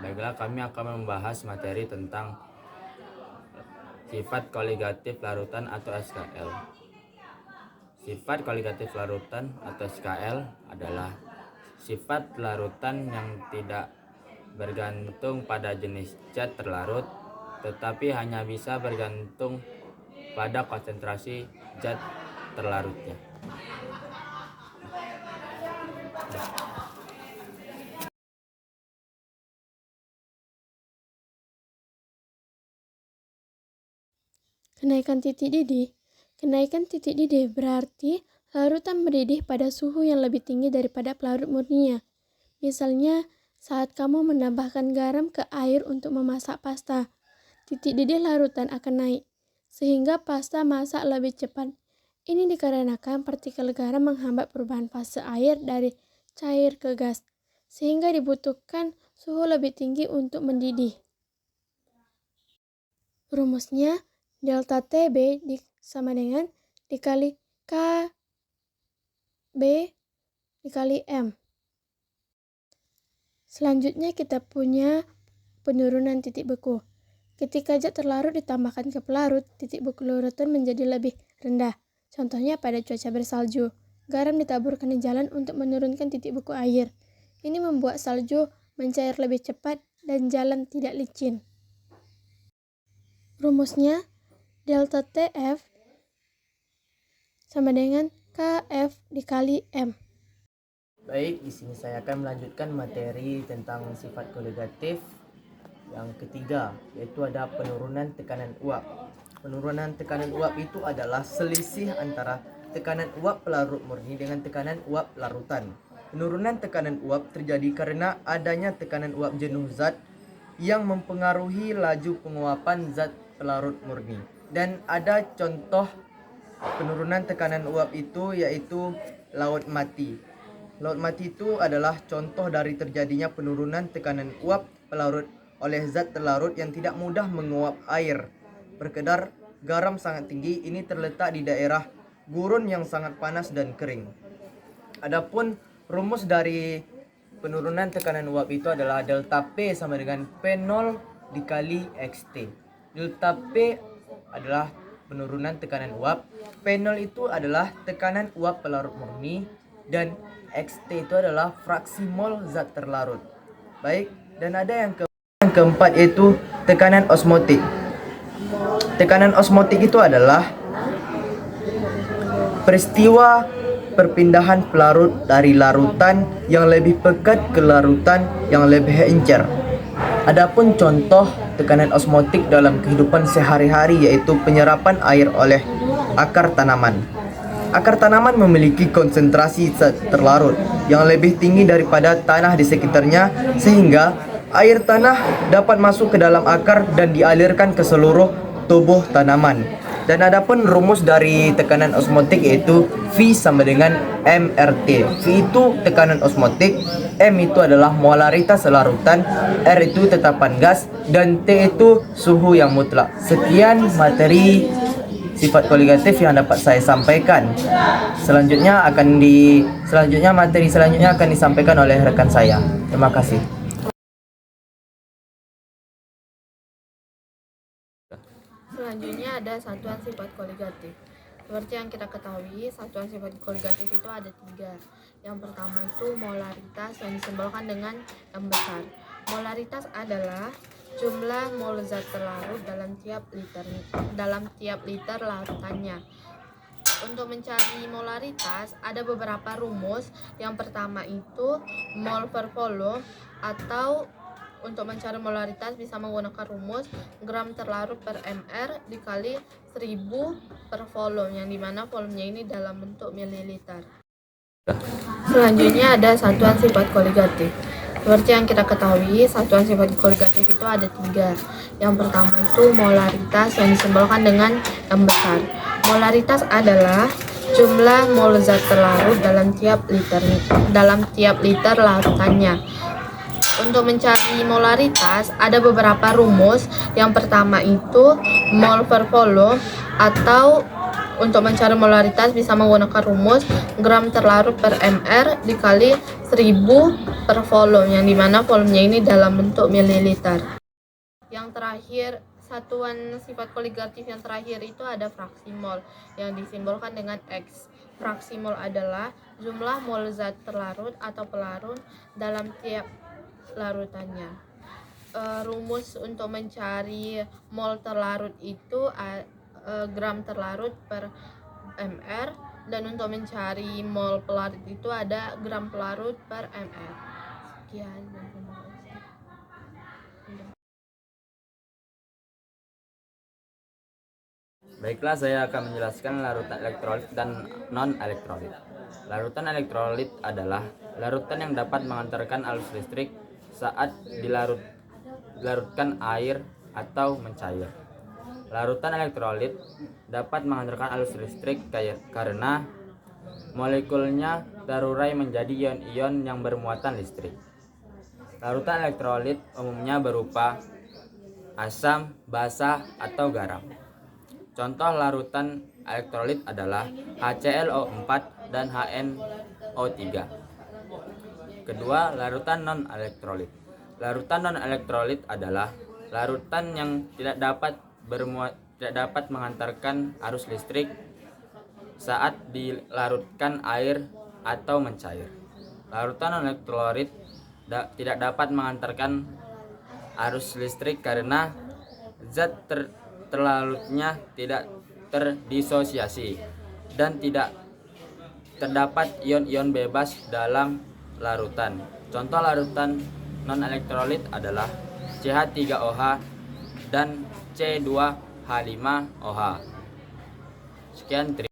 Baiklah, kami akan membahas materi tentang sifat koligatif larutan atau SKL. Sifat koligatif larutan atau SKL adalah sifat larutan yang tidak bergantung pada jenis zat terlarut, tetapi hanya bisa bergantung pada konsentrasi zat terlarutnya. Kenaikan titik didih. Kenaikan titik didih berarti larutan mendidih pada suhu yang lebih tinggi daripada pelarut murninya. Misalnya, saat kamu menambahkan garam ke air untuk memasak pasta, titik didih larutan akan naik, sehingga pasta masak lebih cepat. Ini dikarenakan partikel garam menghambat perubahan fase air dari cair ke gas, sehingga dibutuhkan suhu lebih tinggi untuk mendidih. Rumusnya, delta TB sama dengan dikali KB dikali M. Selanjutnya kita punya penurunan titik beku. Ketika zat terlarut ditambahkan ke pelarut, titik beku larutan menjadi lebih rendah. Contohnya pada cuaca bersalju, garam ditaburkan di jalan untuk menurunkan titik beku air. Ini membuat salju mencair lebih cepat dan jalan tidak licin. Rumusnya, delta TF sama dengan KF dikali M. Baik, di sini saya akan melanjutkan materi tentang sifat koligatif yang ketiga, yaitu ada penurunan tekanan uap. Penurunan tekanan uap itu adalah selisih antara tekanan uap pelarut murni dengan tekanan uap larutan. Penurunan tekanan uap terjadi karena adanya tekanan uap jenuh zat yang mempengaruhi laju penguapan zat pelarut murni. Dan ada contoh penurunan tekanan uap itu yaitu laut mati. Laut mati itu adalah contoh dari terjadinya penurunan tekanan uap pelarut oleh zat terlarut yang tidak mudah menguap air. Berkadar garam sangat tinggi, ini terletak di daerah gurun yang sangat panas dan kering. Adapun rumus dari penurunan tekanan uap itu adalah delta P sama dengan P0 dikali XT. Delta P adalah penurunan tekanan uap, P0 itu adalah tekanan uap pelarut murni, dan XT itu adalah fraksi mol zat terlarut. Baik, dan ada yang keempat yaitu tekanan osmotik. Tekanan osmotik itu adalah peristiwa perpindahan pelarut dari larutan yang lebih pekat ke larutan yang lebih encer. Adapun contoh tekanan osmotik dalam kehidupan sehari-hari yaitu penyerapan air oleh akar tanaman. Akar tanaman memiliki konsentrasi zat terlarut yang lebih tinggi daripada tanah di sekitarnya, sehingga air tanah dapat masuk ke dalam akar dan dialirkan ke seluruh tubuh tanaman. Dan adapun rumus dari tekanan osmotik yaitu V sama dengan mRT. V itu tekanan osmotik, M itu adalah molaritas larutan, R itu tetapan gas, dan T itu suhu yang mutlak. Sekian materi sifat koligatif yang dapat saya sampaikan. Selanjutnya materi selanjutnya akan disampaikan oleh rekan saya. Terima kasih. Selanjutnya ada satuan sifat koligatif. Seperti yang kita ketahui, satuan sifat koligatif itu ada 3. Yang pertama itu molaritas yang disimbolkan dengan M besar. Molaritas adalah jumlah mol zat terlarut dalam tiap liter larutannya. Untuk mencari molaritas ada beberapa rumus. Yang pertama itu mol per volume, atau untuk mencari molaritas bisa menggunakan rumus gram terlarut per mr dikali 1000 per volume, yang dimana volumenya ini dalam bentuk mililiter. Selanjutnya ada satuan sifat koligatif. Seperti yang kita ketahui, satuan sifat koligatif itu ada 3. Yang pertama itu molaritas yang disimbolkan dengan M besar. Molaritas adalah jumlah mol zat terlarut dalam tiap liter larutannya. Untuk mencari molaritas ada beberapa rumus. Yang pertama itu mol per volume, atau untuk mencari molaritas bisa menggunakan rumus gram terlarut per mr dikali 1000 per volume, yang dimana volumenya ini dalam bentuk mililiter. Yang terakhir, satuan sifat koligatif yang terakhir itu ada fraksi mol yang disimbolkan dengan X. Fraksi mol adalah jumlah mol zat terlarut atau pelarut dalam tiap larutannya. Rumus untuk mencari mol terlarut itu gram terlarut per mr, dan untuk mencari mol pelarut itu ada gram pelarut per mr. Sekian dan terima kasih. Baiklah, saya akan menjelaskan larutan elektrolit dan non-elektrolit. Larutan elektrolit adalah larutan yang dapat mengantarkan arus listrik saat dilarutkan air atau mencair. Larutan elektrolit dapat mengantarkan arus listrik karena molekulnya terurai menjadi ion-ion yang bermuatan listrik. Larutan elektrolit umumnya berupa asam, basa, atau garam. Contoh larutan elektrolit adalah HClO4 dan HNO3. Kedua, larutan non-elektrolit. Larutan non-elektrolit adalah larutan yang tidak dapat mengantarkan arus listrik saat dilarutkan air atau mencair. Larutan non-elektrolit tidak dapat mengantarkan arus listrik karena zat terlarutnya tidak terdisosiasi dan tidak terdapat ion-ion bebas dalam larutan. Contoh larutan non-elektrolit adalah CH3OH dan C2H5OH. Sekian.